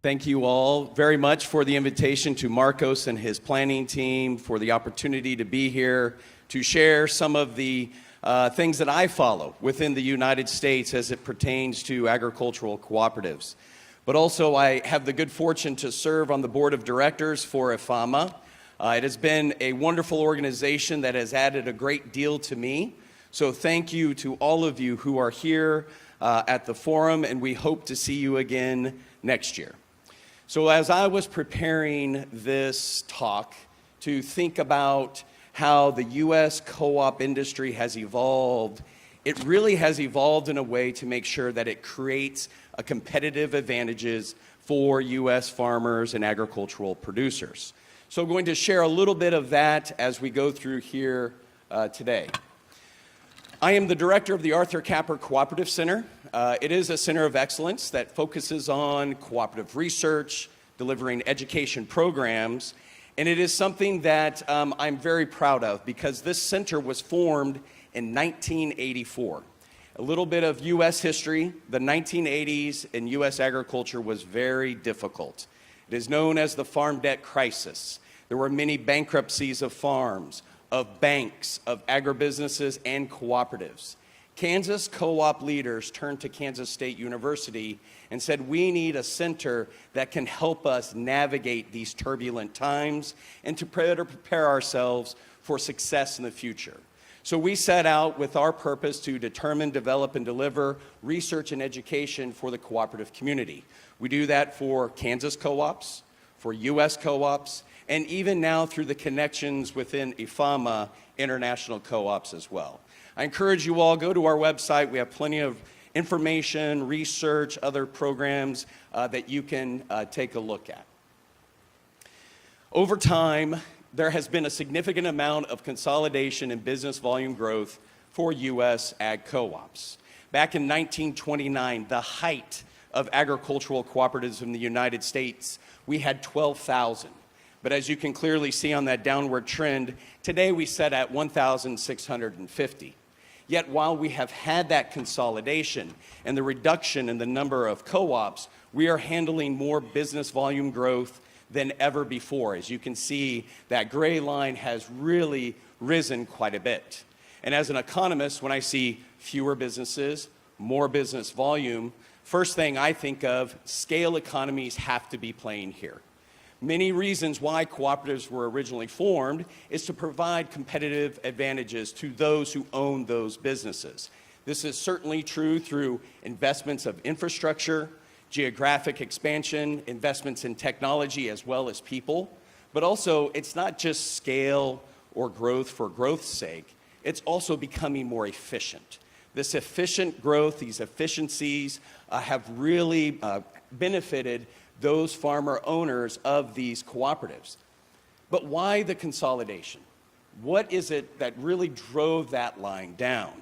Thank you all very much for the invitation, to Marcos and his planning team for the opportunity to be here to share some of the things that I follow within the United States as it pertains to agricultural cooperatives. But also I have the good fortune to serve on the board of directors for IFAMA. It has been a wonderful organization that has added a great deal to me. So thank you to all of you who are here at the forum, and we hope to see you again next year. So as I was preparing this talk to think about how the U.S. co-op industry has evolved, it really has evolved in a way to make sure that it creates a competitive advantages for U.S. farmers and agricultural producers. So I'm going to share a little bit of that as we go through here today. I am the director of the Arthur Capper Cooperative Center. It is a center of excellence that focuses on cooperative research, delivering education programs, and it is something that I'm very proud of because this center was formed in 1984. A little bit of U.S. history. The 1980s in U.S. agriculture was very difficult. It is known as the farm debt crisis. There were many bankruptcies of farms, of banks, of agribusinesses, and cooperatives. Kansas co-op leaders turned to Kansas State University and said, we need a center that can help us navigate these turbulent times and to better prepare ourselves for success in the future. So we set out with our purpose to determine, develop, and deliver research and education for the cooperative community. We do that for Kansas co-ops, for U.S. co-ops, and even now through the connections within IFAMA international co-ops as well. I encourage you all, go to our website. We have plenty of information, research, other programs that you can take a look at. Over time, there has been a significant amount of consolidation and business volume growth for U.S. ag co-ops. Back in 1929, the height of agricultural cooperatives in the United States, we had 12,000. But as you can clearly see on that downward trend, today we sit at 1,650. Yet while we have had that consolidation and the reduction in the number of co-ops, we are handling more business volume growth than ever before. As you can see, that gray line has really risen quite a bit. And as an economist, when I see fewer businesses, more business volume, first thing I think of, scale economies have to be playing here. Many reasons why cooperatives were originally formed is to provide competitive advantages to those who own those businesses. This is certainly true through investments of infrastructure, geographic expansion, investments in technology as well as people. But also, it's not just scale or growth for growth's sake. It's also becoming more efficient. This efficient growth, these efficiencies have really benefited those farmer owners of these cooperatives. But why the consolidation? What is it that really drove that line down?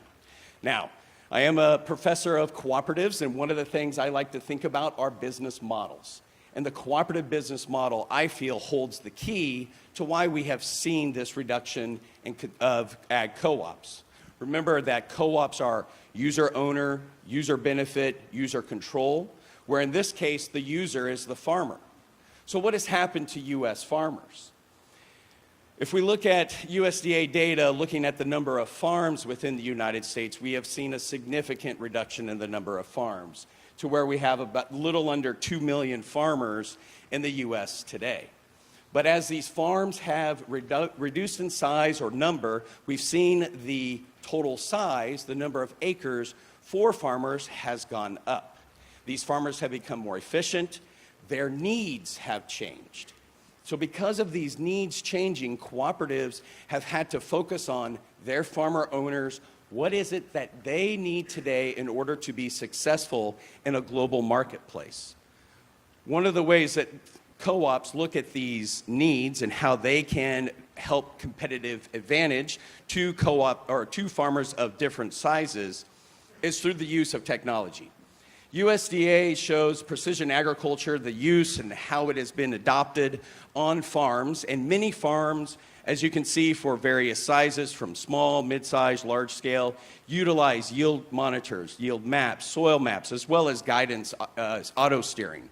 Now, I am a professor of cooperatives, and one of the things I like to think about are business models. And the cooperative business model, I feel, holds the key to why we have seen this reduction of ag co-ops. Remember that co-ops are user owner, user benefit, user control, where in this case, the user is the farmer. So what has happened to U.S. farmers? If we look at USDA data, looking at the number of farms within the United States, we have seen a significant reduction in the number of farms to where we have about little under 2 million farmers in the U.S. today. But as these farms have reduced in size or number, we've seen the total size, the number of acres for farmers has gone up. These farmers have become more efficient. Their needs have changed. So because of these needs changing, cooperatives have had to focus on their farmer owners. What is it that they need today in order to be successful in a global marketplace? One of the ways that co-ops look at these needs and how they can help competitive advantage to co-op or to farmers of different sizes is through the use of technology. USDA shows precision agriculture, the use and how it has been adopted on farms, and many farms, as you can see, for various sizes from small, mid-size, large scale, utilize yield monitors, yield maps, soil maps, as well as guidance auto steering.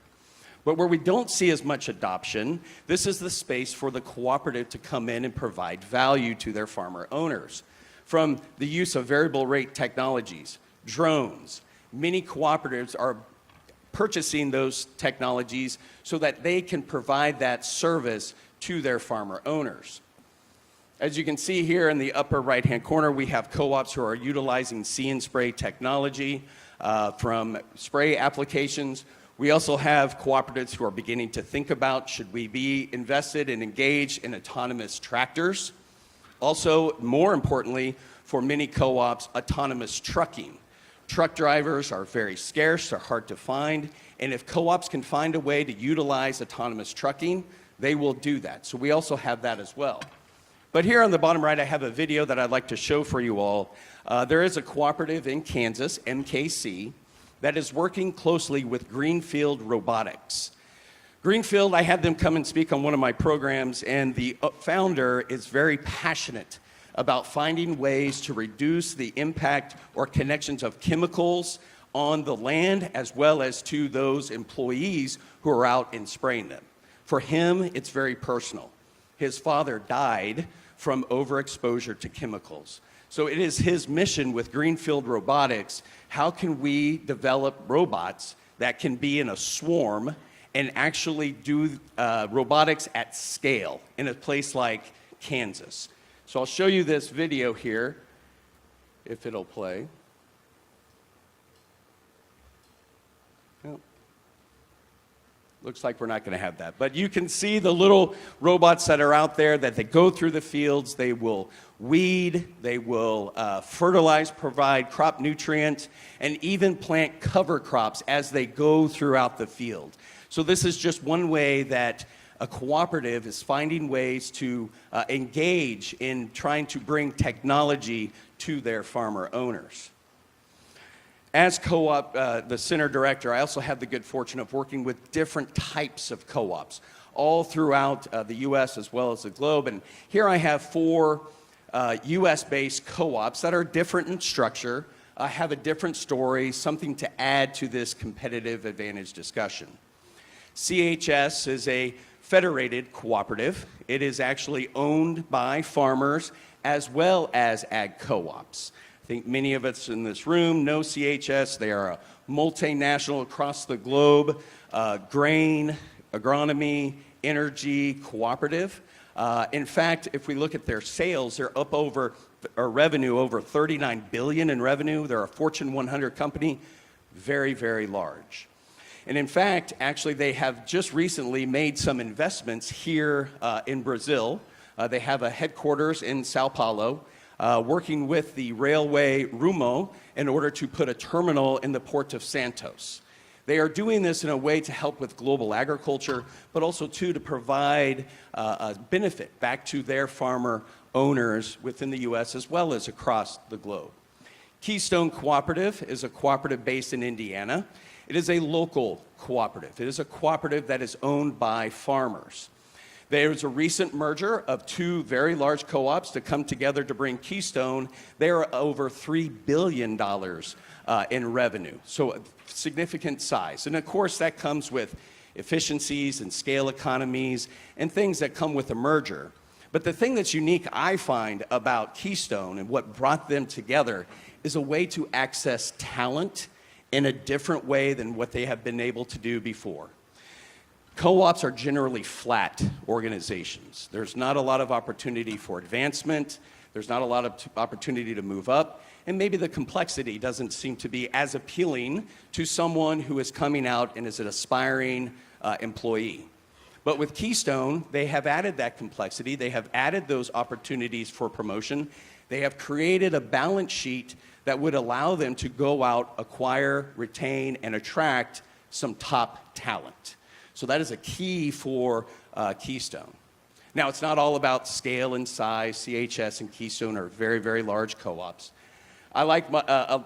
But where we don't see as much adoption, this is the space for the cooperative to come in and provide value to their farmer owners. From the use of variable rate technologies, drones, many cooperatives are purchasing those technologies so that they can provide that service to their farmer owners. As you can see here in the upper right-hand corner, we have co-ops who are utilizing See and Spray technology from spray applications. We also have cooperatives who are beginning to think about, should we be invested and engaged in autonomous tractors? Also, more importantly, for many co-ops, autonomous trucking. Truck drivers are very scarce, they're hard to find, and if co-ops can find a way to utilize autonomous trucking, they will do that. So we also have that as well. But here on the bottom right, I have a video that I'd like to show for you all. There is a cooperative in Kansas, MKC, that is working closely with Greenfield Robotics. Greenfield, I had them come and speak on one of my programs, and the founder is very passionate about finding ways to reduce the impact or connections of chemicals on the land as well as to those employees who are out and spraying them. For him, it's very personal. His father died from overexposure to chemicals. So it is his mission with Greenfield Robotics, how can we develop robots that can be in a swarm and actually do robotics at scale in a place like Kansas. So I'll show you this video here, if it'll play. Looks like we're not going to have that. But you can see the little robots that are out there that they go through the fields. They will weed, they will fertilize, provide crop nutrients, and even plant cover crops as they go throughout the field. So this is just one way that a cooperative is finding ways to engage in trying to bring technology to their farmer owners. As co-op, the center director, I also have the good fortune of working with different types of co-ops all throughout the U.S. as well as the globe. And here I have 4 U.S.-based co-ops that are different in structure, have a different story, something to add to this competitive advantage discussion. CHS is a federated cooperative. It is actually owned by farmers as well as ag co-ops. I think many of us in this room know CHS. They are a multinational across the globe, grain, agronomy, energy cooperative. In fact, if we look at their sales, they're up over, or revenue, over $39 billion in revenue. They're a Fortune 100 company, very, very large. And in fact, actually, they have just recently made some investments here in Brazil. They have a headquarters in Sao Paulo, working with the railway Rumo in order to put a terminal in the port of Santos. They are doing this in a way to help with global agriculture, but also to provide a benefit back to their farmer owners within the U.S. as well as across the globe. Keystone Cooperative is a cooperative based in Indiana. It is a local cooperative. It is a cooperative that is owned by farmers. There's a recent merger of 2 very large co-ops to come together to bring Keystone. They are over $3 billion in revenue, so a significant size. And of course, that comes with efficiencies and scale economies and things that come with a merger. But the thing that's unique, I find, about Keystone and what brought them together is a way to access talent in a different way than what they have been able to do before. Co-ops are generally flat organizations. There's not a lot of opportunity for advancement. There's not a lot of opportunity to move up. And maybe the complexity doesn't seem to be as appealing to someone who is coming out and is an aspiring employee. But with Keystone, they have added that complexity. They have added those opportunities for promotion. They have created a balance sheet that would allow them to go out, acquire, retain, and attract some top talent. So that is a key for Keystone. Now, it's not all about scale and size. CHS and Keystone are very, very large co-ops. I like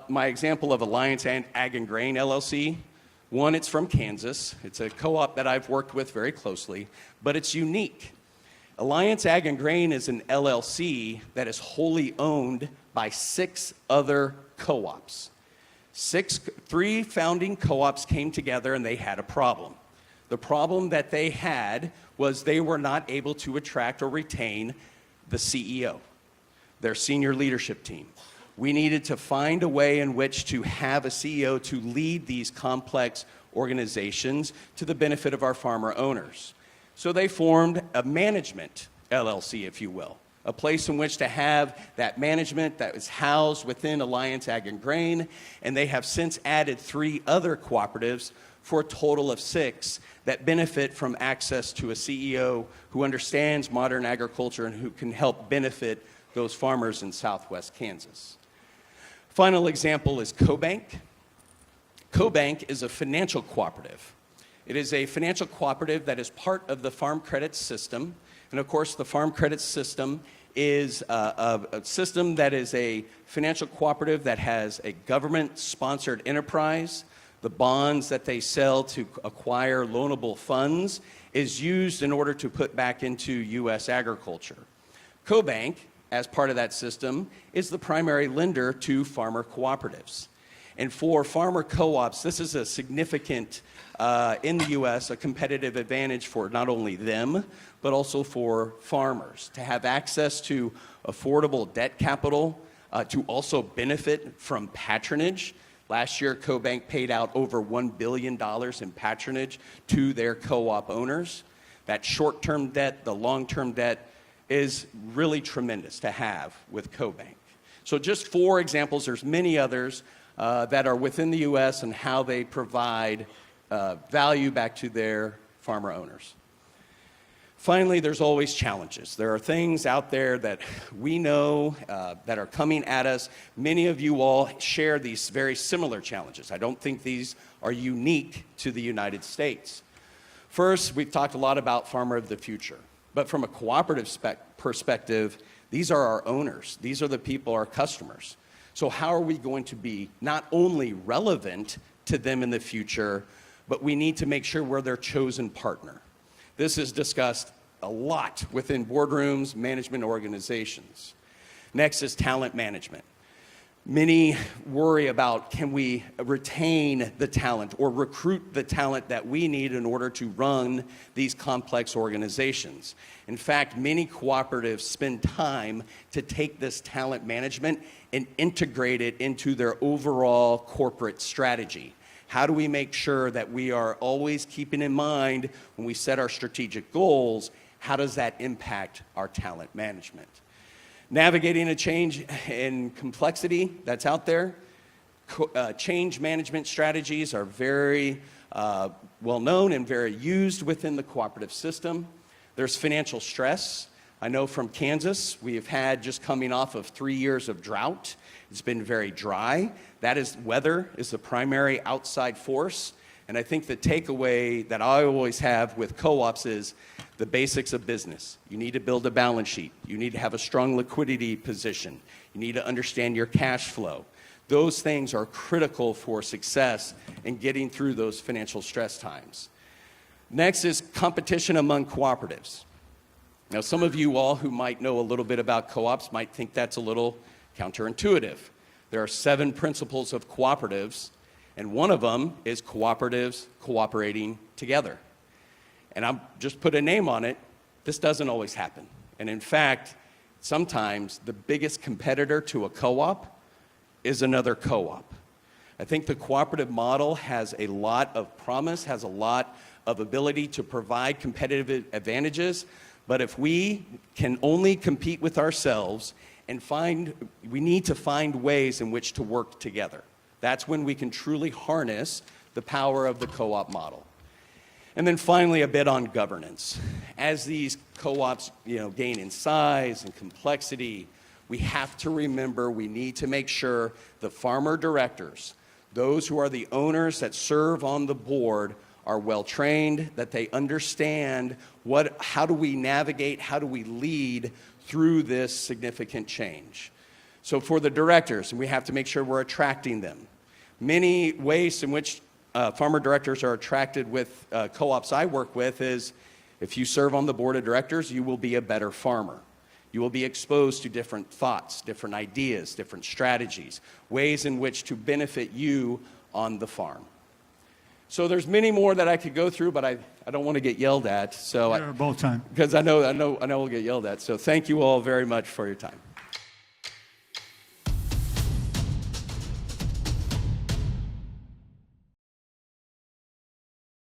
my example of Alliance Ag and Grain, LLC. One, it's from Kansas. It's a co-op that I've worked with very closely, but it's unique. Alliance Ag and Grain is an LLC that is wholly owned by 6 other co-ops. 3 founding co-ops came together and they had a problem. The problem that they had was they were not able to attract or retain the CEO, their senior leadership team. We needed to find a way in which to have a CEO to lead these complex organizations to the benefit of our farmer owners. So they formed a management LLC, if you will, a place in which to have that management that was housed within Alliance Ag and Grain, and they have since added 3 other cooperatives for a total of 6 that benefit from access to a CEO who understands modern agriculture and who can help benefit those farmers in Southwest Kansas. Final example is CoBank. CoBank is a financial cooperative. It is a financial cooperative that is part of the Farm Credit System. And of course, the Farm Credit System is a system that is a financial cooperative that has a government-sponsored enterprise. The bonds that they sell to acquire loanable funds is used in order to put back into U.S. agriculture. CoBank, as part of that system, is the primary lender to farmer cooperatives. And for farmer co-ops, this is a significant, in the U.S., a competitive advantage for not only them, but also for farmers to have access to affordable debt capital, to also benefit from patronage. Last year, CoBank paid out over $1 billion in patronage to their co-op owners. That short-term debt, the long-term debt, is really tremendous to have with CoBank. So just 4 examples, there's many others that are within the U.S. and how they provide value back to their farmer owners. Finally, there's always challenges. There are things out there that we know that are coming at us. Many of you all share these very similar challenges. I don't think these are unique to the United States. First, we've talked a lot about farmer of the future. But from a cooperative perspective, these are our owners. These are the people, our customers. So how are we going to be not only relevant to them in the future, but we need to make sure we're their chosen partner. This is discussed a lot within boardrooms, management organizations. Next is talent management. Many worry about, can we retain the talent or recruit the talent that we need in order to run these complex organizations? In fact, many cooperatives spend time to take this talent management and integrate it into their overall corporate strategy. How do we make sure that we are always keeping in mind when we set our strategic goals, how does that impact our talent management? Navigating a change in complexity that's out there. Change management strategies are very well known and very used within the cooperative system. There's financial stress. I know from Kansas, we have had, just coming off of 3 years of drought, it's been very dry. That is, weather is the primary outside force. And I think the takeaway that I always have with co-ops is the basics of business. You need to build a balance sheet. You need to have a strong liquidity position. You need to understand your cash flow. Those things are critical for success in getting through those financial stress times. Next is competition among cooperatives. Now, some of you all who might know a little bit about co-ops might think that's a little counterintuitive. There are 7 principles of cooperatives, and one of them is cooperatives cooperating together. And I'll just put a name on it. This doesn't always happen. And in fact, sometimes the biggest competitor to a co-op is another co-op. I think the cooperative model has a lot of promise, has a lot of ability to provide competitive advantages, but if we can only compete with ourselves and we need to find ways in which to work together. That's when we can truly harness the power of the co-op model. And then finally, a bit on governance. As these co-ops, gain in size and complexity, we have to remember we need to make sure the farmer directors, those who are the owners that serve on the board, are well trained, that they understand how do we navigate, how do we lead through this significant change. So for the directors, we have to make sure we're attracting them. Many ways in which farmer directors are attracted with co-ops I work with is, if you serve on the board of directors, you will be a better farmer. You will be exposed to different thoughts, different ideas, different strategies, ways in which to benefit you on the farm. So there's many more that I could go through, but I don't want to get yelled at. So You're both time. because I know we'll get yelled at. So thank you all very much for your time.